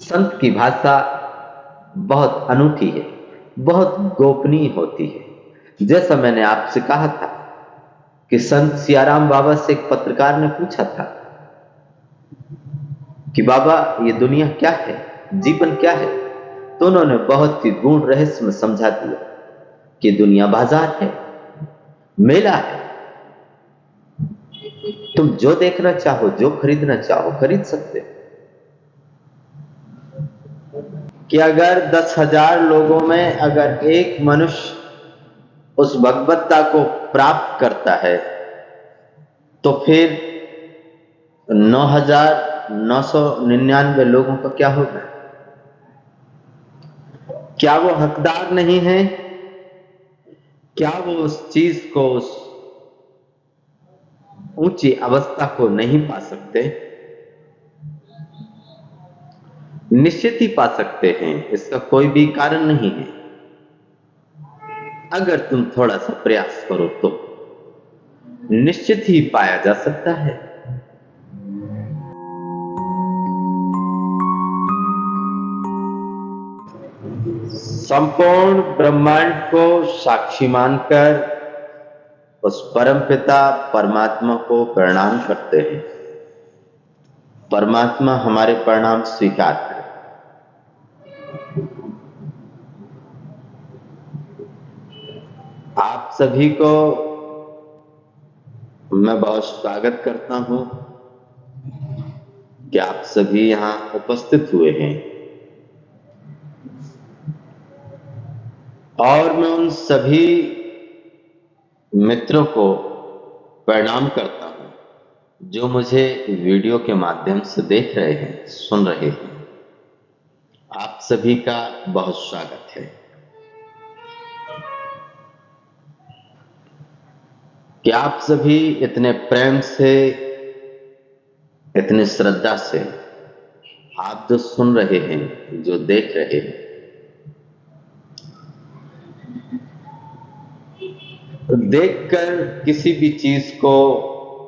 संत की भाषा बहुत अनूठी है, बहुत गोपनीय होती है। जैसा मैंने आपसे कहा था कि संत सियाराम बाबा से एक पत्रकार ने पूछा था कि बाबा ये दुनिया क्या है, जीवन क्या है, तो उन्होंने बहुत ही गूढ़ रहस्य में समझा दिया कि दुनिया बाजार है, मेला है। तुम जो देखना चाहो, जो खरीदना चाहो, खरीद सकते हो। कि अगर 10,000 लोगों में अगर एक मनुष्य उस भगवत्ता को प्राप्त करता है तो फिर 9,999 लोगों का क्या होगा? क्या वो हकदार नहीं है? क्या वो उस चीज को, उस ऊंची अवस्था को नहीं पा सकते? निश्चित ही पा सकते हैं, इसका कोई भी कारण नहीं है। अगर तुम थोड़ा सा प्रयास करो तो निश्चित ही पाया जा सकता है। संपूर्ण ब्रह्मांड को साक्षी मानकर उस परमपिता परमात्मा को प्रणाम करते हैं। परमात्मा हमारे प्रणाम स्वीकार करे। आप सभी को मैं बहुत स्वागत करता हूं कि आप सभी यहां उपस्थित हुए हैं, और मैं उन सभी मित्रों को प्रणाम करता हूं जो मुझे वीडियो के माध्यम से देख रहे हैं, सुन रहे हैं। आप सभी का बहुत स्वागत है कि आप सभी इतने प्रेम से, इतनी श्रद्धा से आप जो सुन रहे हैं, जो देख रहे हैं, तो देखकर किसी भी चीज को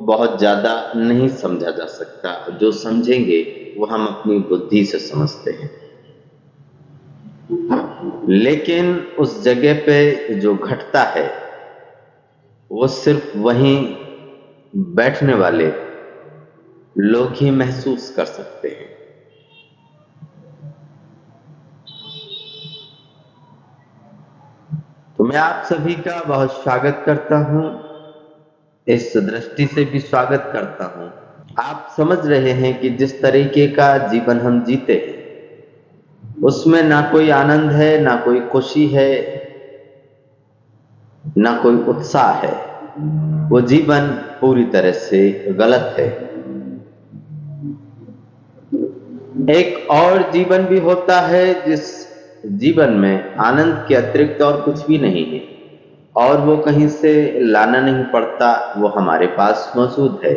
बहुत ज्यादा नहीं समझा जा सकता। जो समझेंगे वो हम अपनी बुद्धि से समझते हैं, लेकिन उस जगह पे जो घटता है वो सिर्फ वहीं बैठने वाले लोग ही महसूस कर सकते हैं। तो मैं आप सभी का बहुत स्वागत करता हूं, इस दृष्टि से भी स्वागत करता हूं। आप समझ रहे हैं कि जिस तरीके का जीवन हम जीते हैं उसमें ना कोई आनंद है, ना कोई खुशी है, ना कोई उत्साह है। वो जीवन पूरी तरह से गलत है। एक और जीवन भी होता है जिस जीवन में आनंद के अतिरिक्त और कुछ भी नहीं है, और वो कहीं से लाना नहीं पड़ता, वो हमारे पास मौजूद है,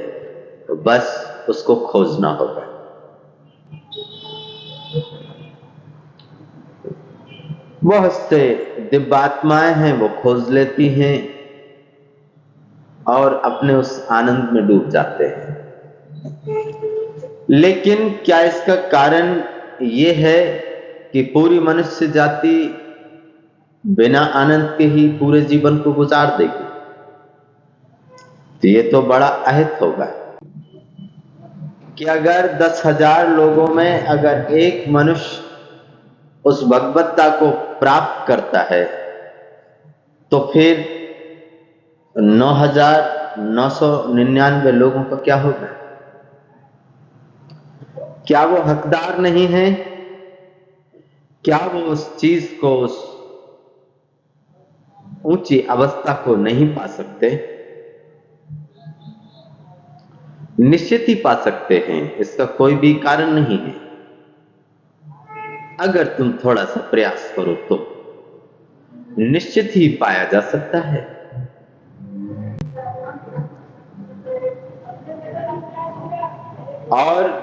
तो बस उसको खोजना होगा। वह से दिव्यात्माएं हैं, वो खोज लेती हैं और अपने उस आनंद में डूब जाते हैं। लेकिन क्या इसका कारण ये है कि पूरी मनुष्य जाति बिना आनंद के ही पूरे जीवन को गुजार देगी? तो ये तो बड़ा अहित होगा कि अगर 10,000 लोगों में अगर एक मनुष्य उस भगवत्ता को प्राप्त करता है तो फिर 9,999 लोगों का क्या होगा? क्या वो हकदार नहीं है? क्या वो उस चीज को, उस ऊंची अवस्था को नहीं पा सकते? निश्चित ही पा सकते हैं, इसका कोई भी कारण नहीं है। अगर तुम थोड़ा सा प्रयास करो तो निश्चित ही पाया जा सकता है। और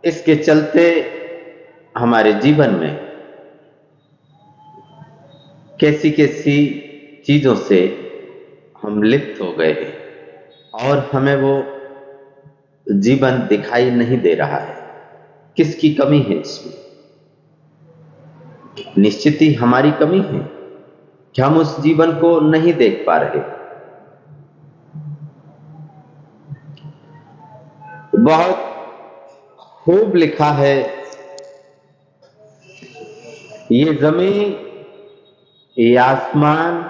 इसके चलते हमारे जीवन में कैसी कैसी चीजों से हम लिप्त हो गए हैं और हमें वो जीवन दिखाई नहीं दे रहा है। किसकी कमी है इसमें? निश्चित ही हमारी कमी है कि हम उस जीवन को नहीं देख पा रहे। बहुत खूब लिखा है, ये जमीन, ये आसमान,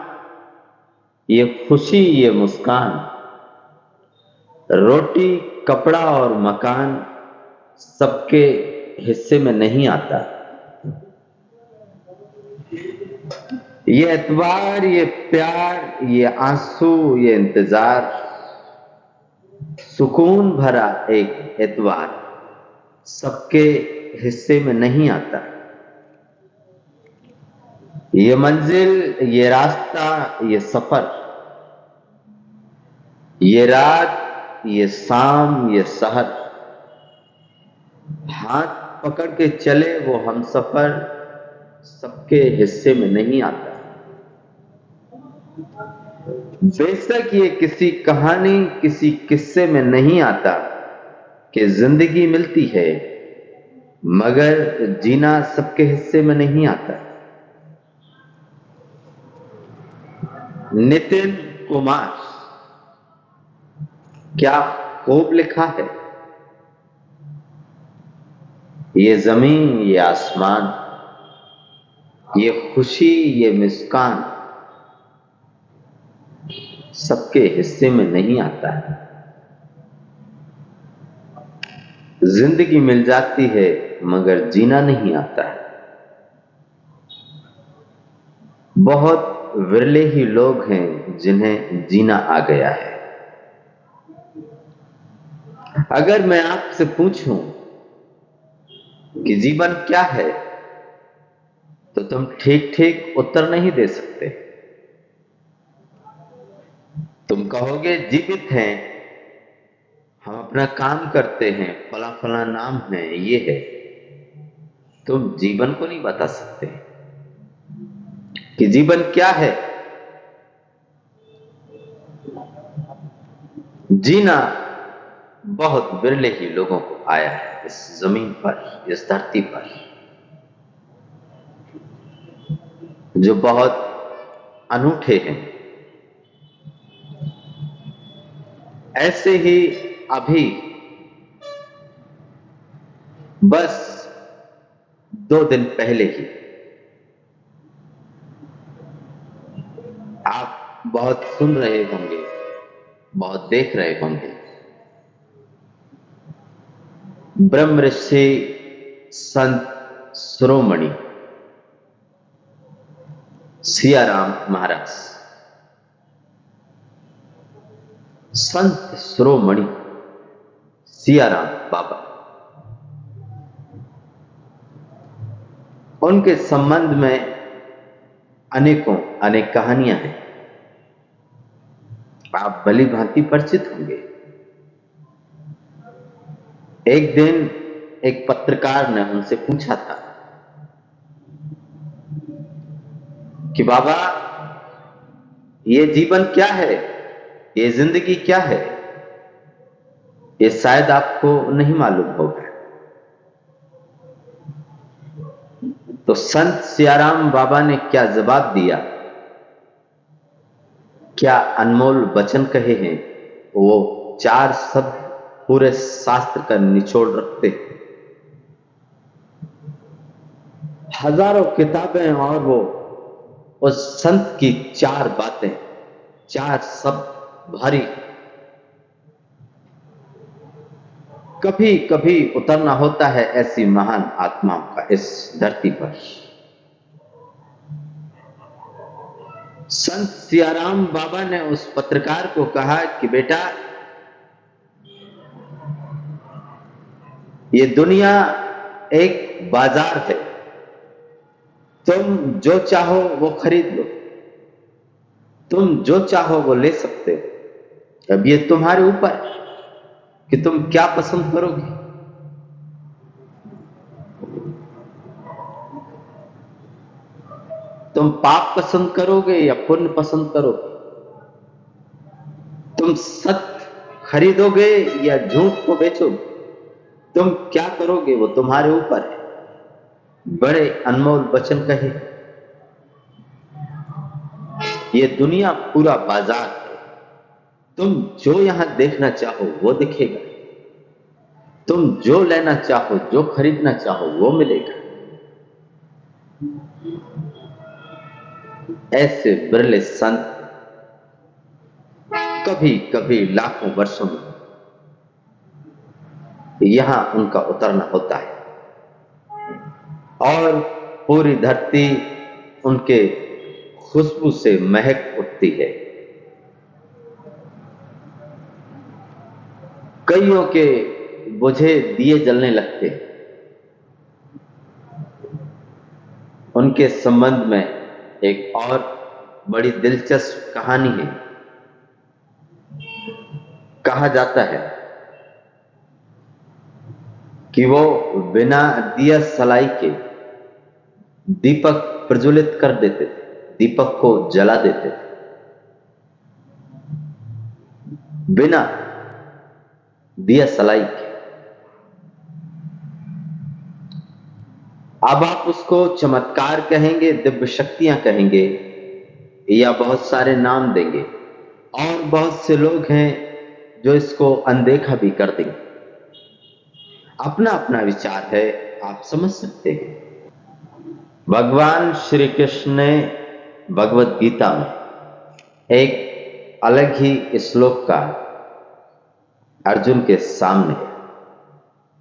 ये खुशी, ये मुस्कान, रोटी, कपड़ा और मकान सबके हिस्से में नहीं आता। ये एतबार, ये प्यार, ये आंसू, ये इंतजार, सुकून भरा एक एतबार सबके हिस्से में नहीं आता। ये मंजिल, ये रास्ता, ये सफर, ये रात, ये शाम, ये शहर, हाथ पकड़ के चले वो हम सफर सबके हिस्से में नहीं आता। बेशक ये किसी कहानी, किसी किस्से में नहीं आता कि जिंदगी मिलती है, मगर जीना सबके हिस्से में नहीं आता। नितिन कुमार, क्या खूब लिखा है। ये जमीन, ये आसमान, ये खुशी, ये मुस्कान सबके हिस्से में नहीं आता है। जिंदगी मिल जाती है मगर जीना नहीं आता है। बहुत विरले ही लोग हैं जिन्हें जीना आ गया है। अगर मैं आपसे पूछूं कि जीवन क्या है, तो तुम ठीक ठीक उत्तर नहीं दे सकते। तुम कहोगे जीवित हैं, हम अपना काम करते हैं, फला फला नाम है, ये है। तुम जीवन को नहीं बता सकते कि जीवन क्या है। जीना बहुत विरले ही लोगों को आया है इस जमीन पर, इस धरती पर, जो बहुत अनूठे हैं। ऐसे ही अभी बस 2 दिन पहले ही आप बहुत सुन रहे होंगे, बहुत देख रहे होंगे, ब्रह्म ऋषि संत शिरोमणि सियाराम महाराज, संत शिरोमणि सियाराम बाबा, उनके संबंध में अनेक कहानियां हैं। आप भली भांति परिचित होंगे। एक दिन एक पत्रकार ने उनसे पूछा था कि बाबा, ये जीवन क्या है, ये जिंदगी क्या है? ये शायद आपको नहीं मालूम होगा। तो संत सियाराम बाबा ने क्या जवाब दिया, क्या अनमोल वचन कहे हैं। वो 4 शब्द पूरे शास्त्र का निचोड़ रखते हैं। हजारों किताबें और वो उस संत की 4 बातें, 4 शब्द भारी। कभी कभी उतरना होता है ऐसी महान आत्माओं का इस धरती पर। संत सियाराम बाबा ने उस पत्रकार को कहा कि बेटा, ये दुनिया एक बाजार है, तुम जो चाहो वो खरीद लो, तुम जो चाहो वो ले सकते हो। अब ये तुम्हारे ऊपर कि तुम क्या पसंद करोगे। तुम पाप पसंद करोगे या पुण्य पसंद करोगे। तुम सत्य खरीदोगे या झूठ को बेचोगे। तुम क्या करोगे वो तुम्हारे ऊपर है। बड़े अनमोल वचन कहे। ये दुनिया पूरा बाजार है, तुम जो यहां देखना चाहो वो दिखेगा, तुम जो लेना चाहो, जो खरीदना चाहो वो मिलेगा। ऐसे बिरले संत कभी कभी लाखों वर्षों में यहां उनका उतरना होता है और पूरी धरती उनके खुशबू से महक उठती है। कईयों के बुझे दिए जलने लगते हैं। उनके संबंध में एक और बड़ी दिलचस्प कहानी है। कहा जाता है कि वो बिना दिया सलाई के दीपक प्रज्वलित कर देते थे, दीपक को जला देते थे बिना दिया सलाई के। अब आप उसको चमत्कार कहेंगे, दिव्य शक्तियां कहेंगे, या बहुत सारे नाम देंगे, और बहुत से लोग हैं जो इसको अनदेखा भी कर देंगे। अपना अपना विचार है, आप समझ सकते हैं। भगवान श्री कृष्ण ने भगवत गीता में एक अलग ही श्लोक का अर्जुन के सामने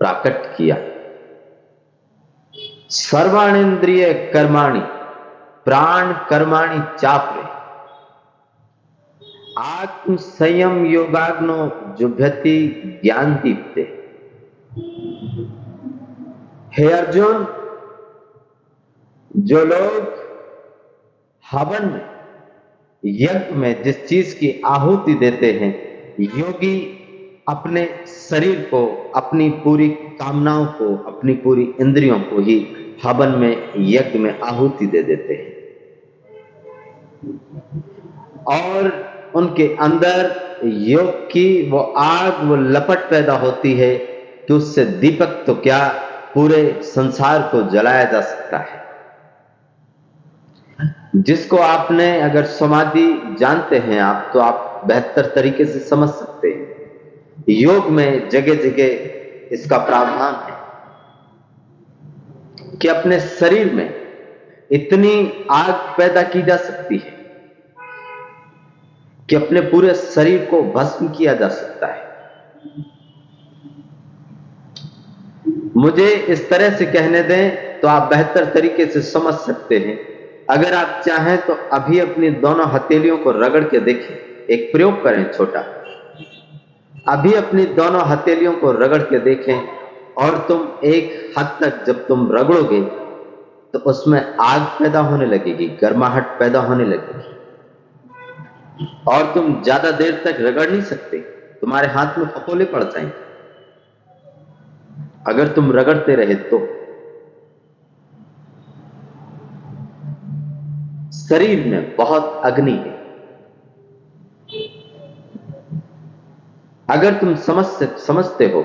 प्रकट किया। सर्वाणींद्रिय कर्माणि प्राण कर्माणि चापरे आत्म संयम योगाग्नो जुभ्यति ज्ञान दीप्ते। हे अर्जुन, जो लोग हवन में, यज्ञ में जिस चीज की आहुति देते हैं, योगी अपने शरीर को, अपनी पूरी कामनाओं को, अपनी पूरी इंद्रियों को ही हवन में, यज्ञ में आहुति दे देते हैं, और उनके अंदर योग की वो आग, वो लपट पैदा होती है कि उससे दीपक तो क्या, पूरे संसार को जलाया जा सकता है। जिसको आपने, अगर समाधि जानते हैं आप, तो आप बेहतर तरीके से समझ सकते हैं। योग में जगह जगह इसका प्रावधान है कि अपने शरीर में इतनी आग पैदा की जा सकती है कि अपने पूरे शरीर को भस्म किया जा सकता है। मुझे इस तरह से कहने दें तो आप बेहतर तरीके से समझ सकते हैं। अगर आप चाहें तो अभी अपनी दोनों हथेलियों को रगड़ के देखें, एक प्रयोग करें छोटा। अभी अपनी दोनों हथेलियों को रगड़ के देखें, और तुम एक हद तक जब तुम रगड़ोगे तो उसमें आग पैदा होने लगेगी, गर्माहट पैदा होने लगेगी, और तुम ज्यादा देर तक रगड़ नहीं सकते, तुम्हारे हाथ में फफोले पड़ जाएंगे अगर तुम रगड़ते रहे तो। शरीर में बहुत अग्नि है। अगर तुम समझते हो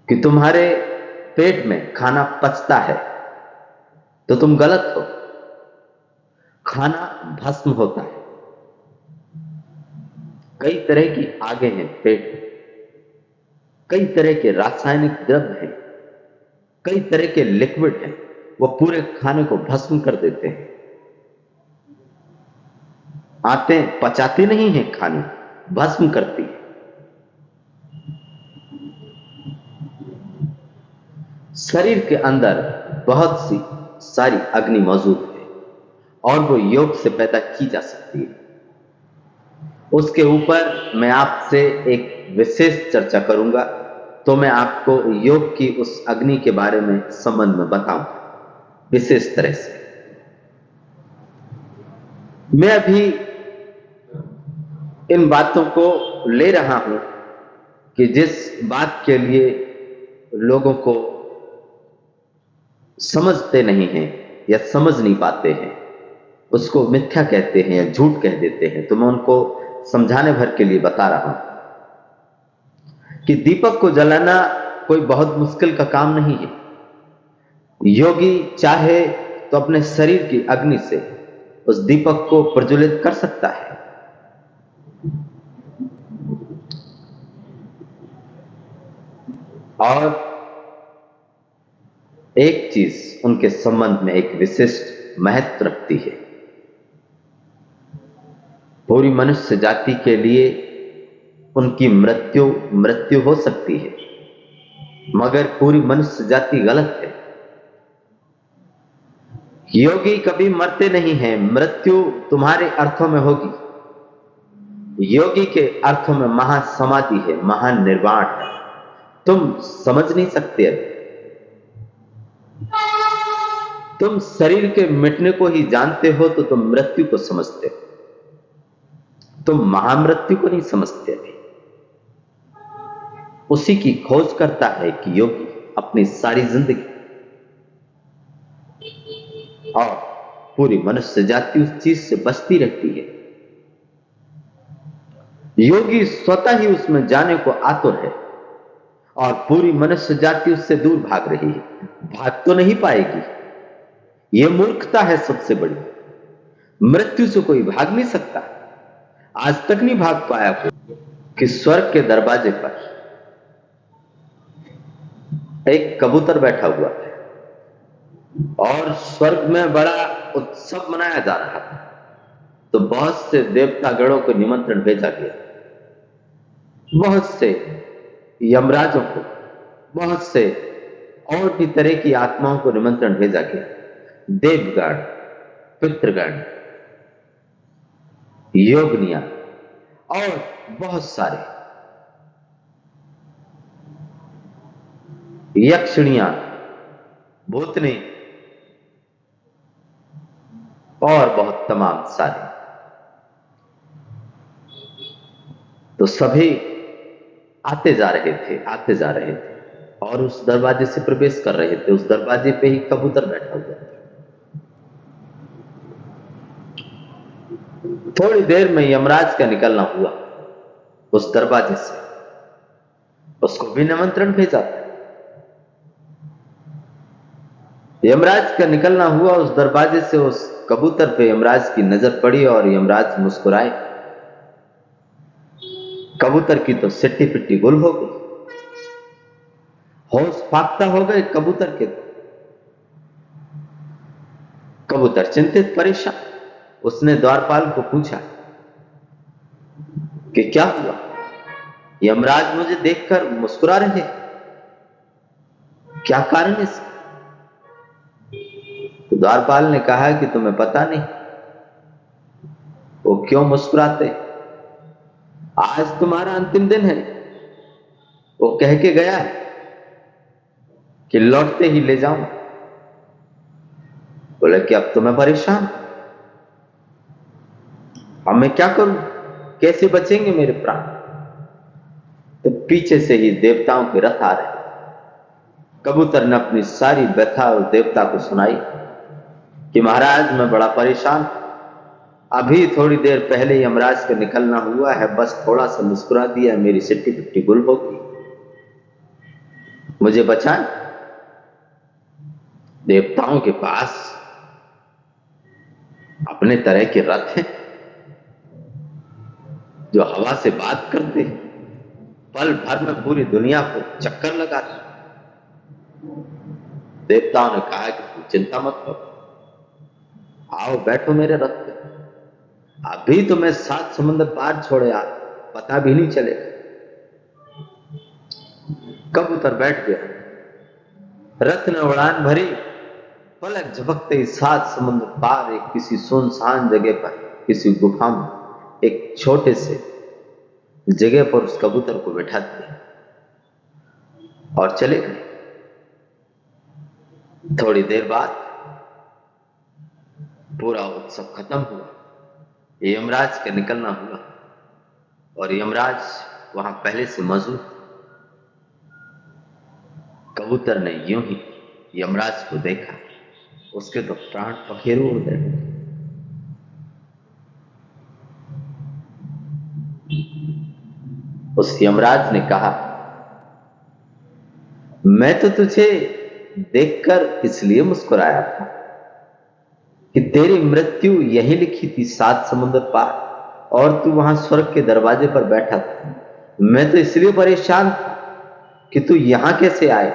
कि तुम्हारे पेट में खाना पचता है तो तुम गलत हो। खाना भस्म होता है। कई तरह की आगे हैं पेट में, कई तरह के रासायनिक द्रव्य हैं, कई तरह के लिक्विड हैं, वो पूरे खाने को भस्म कर देते हैं। आंतें पचाती नहीं है खाने, भस्म करती है। शरीर के अंदर बहुत सी सारी अग्नि मौजूद है और वो योग से पैदा की जा सकती है। उसके ऊपर मैं आपसे एक विशेष चर्चा करूंगा, तो मैं आपको योग की उस अग्नि के बारे में संबंध में बताऊंगा विशेष तरह से। मैं अभी इन बातों को ले रहा हूं कि जिस बात के लिए लोगों को समझते नहीं हैं या समझ नहीं पाते हैं, उसको मिथ्या कहते हैं या झूठ कह देते हैं, तो मैं उनको समझाने भर के लिए बता रहा हूं कि दीपक को जलाना कोई बहुत मुश्किल का काम नहीं है। योगी चाहे तो अपने शरीर की अग्नि से उस दीपक को प्रज्वलित कर सकता है। और एक चीज उनके संबंध में एक विशिष्ट महत्व रखती है। पूरी मनुष्य जाति के लिए उनकी मृत्यु हो सकती है, मगर पूरी मनुष्य जाति गलत है। योगी कभी मरते नहीं हैं। मृत्यु तुम्हारे अर्थों में होगी, योगी के अर्थों में महासमाधि है, महान निर्वाण है। तुम समझ नहीं सकते। तुम शरीर के मिटने को ही जानते हो तो तुम मृत्यु को समझते हो, तुम महामृत्यु को नहीं समझते। अभी उसी की खोज करता है कि योगी अपनी सारी जिंदगी, और पूरी मनुष्य जाति उस चीज से बचती रहती है। योगी स्वतः ही उसमें जाने को आतुर है, और पूरी मनुष्य जाति उससे दूर भाग रही है। भाग तो नहीं पाएगी, यह मूर्खता है सबसे बड़ी। मृत्यु से कोई भाग नहीं सकता। आज तक नहीं भाग पाया कोई। कि स्वर्ग के दरवाजे पर एक कबूतर बैठा हुआ था, और स्वर्ग में बड़ा उत्सव मनाया जा रहा था। तो बहुत से देवतागणों को निमंत्रण भेजा गया, बहुत से यमराजों को, बहुत से और भी तरह की आत्माओं को निमंत्रण भेजा गया। देवगण, पितृगण, योगनिया और बहुत सारे यक्षिणियां, भूतनी और बहुत तमाम सारे। तो सभी आते जा रहे थे और उस दरवाजे से प्रवेश कर रहे थे। उस दरवाजे पे ही कबूतर बैठा हुआ था। थोड़ी देर में यमराज का निकलना हुआ उस दरवाजे से। उसको भी निमंत्रण भेजा था। यमराज का निकलना हुआ उस दरवाजे से। उस कबूतर पे यमराज की नजर पड़ी और यमराज मुस्कुराए। कबूतर की तो सिट्टी पिट्टी गुल हो गई, होश फाख्ता हो गए कबूतर के। कबूतर चिंतित परेशान। उसने द्वारपाल को पूछा कि क्या हुआ, यमराज मुझे देखकर मुस्कुरा रहे, क्या कारण है इसका? तो द्वारपाल ने कहा कि तुम्हें पता नहीं वो क्यों मुस्कुराते? आज तुम्हारा अंतिम दिन है। वो कह के गया है कि लौटते ही ले जाऊं। बोले कि अब तो मैं परेशान, अब मैं क्या करूं, कैसे बचेंगे मेरे प्राण? तो पीछे से ही देवताओं के रथ आ रहे। कबूतर ने अपनी सारी व्यथा उस देवता को सुनाई कि महाराज मैं बड़ा परेशान, अभी थोड़ी देर पहले यमराज का निकलना हुआ है, बस थोड़ा सा मुस्कुरा दिया, मेरी सिट्टी पिट्टी गुल हो गई, मुझे बचाएं। देवताओं के पास अपने तरह के रथ हैं जो हवा से बात करते, पल भर में पूरी दुनिया को चक्कर लगाते। देवताओं ने कहा कि तुम चिंता मत करो, आओ बैठो मेरे रथ पे, अभी तो मैं 7 समुद्र पार छोड़े आ, पता भी नहीं चलेगा। कबूतर बैठ गया, रथ ने उड़ान भरी, पलक झपकते ही 7 समुद्र पार एक किसी सुनसान जगह पर, किसी गुफा में, एक छोटे से जगह पर उस कबूतर को बैठा दिया और चले गए। थोड़ी देर बाद पूरा उत्सव खत्म हुआ, यमराज का निकलना हुआ और यमराज वहां पहले से मौजूद। कबूतर ने यूं ही यमराज को देखा, उसके तो प्राण पखेरु उड़ गए। उस यमराज ने कहा, मैं तो तुझे देखकर इसलिए मुस्कुराया था कि तेरी मृत्यु यही लिखी थी 7 समुद्र पार, और तू वहां स्वर्ग के दरवाजे पर बैठा था। मैं तो इसलिए परेशान था कि तू यहां कैसे आए,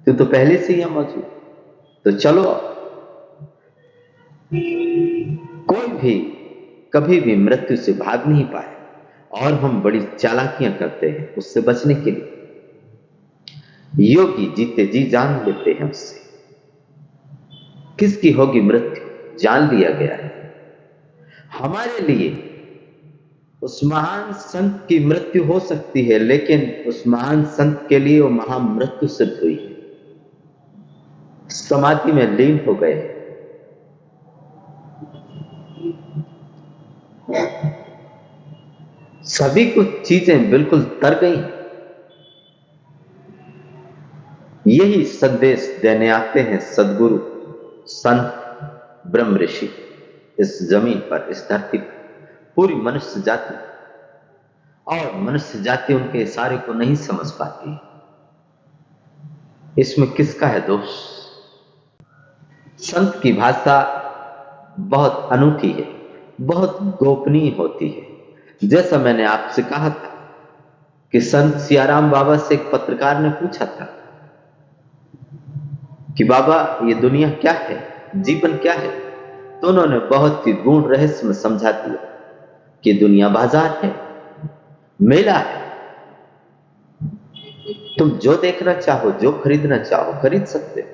तू तो पहले से ही मौजूद। तो चलो, कोई भी कभी भी मृत्यु से भाग नहीं पाए, और हम बड़ी चालाकियां करते हैं उससे बचने के लिए। योगी जीते जी जान लेते हैं उससे। किसकी होगी मृत्यु, जान लिया गया है। हमारे लिए उस महान संत की मृत्यु हो सकती है, लेकिन उस महान संत के लिए वो महामृत्यु सिद्ध हुई है। समाधि में लीन हो गए। सभी कुछ चीजें बिल्कुल तर गई। यही संदेश देने आते हैं सदगुरु, संत, ब्रह्म ऋषि इस जमीन पर, इस धरती पर, पूरी मनुष्य जाति। और मनुष्य जाति उनके इशारे को नहीं समझ पाती। इसमें किसका है दोष? संत की भाषा बहुत अनूठी है, बहुत गोपनीय होती है। जैसा मैंने आपसे कहा था कि संत सियाराम बाबा से एक पत्रकार ने पूछा था कि बाबा ये दुनिया क्या है, जीवन क्या है? तो उन्होंने बहुत ही गूढ़ रहस्य में समझा दिया कि दुनिया बाजार है, मेला है। तुम जो देखना चाहो, जो खरीदना चाहो खरीद सकते हो।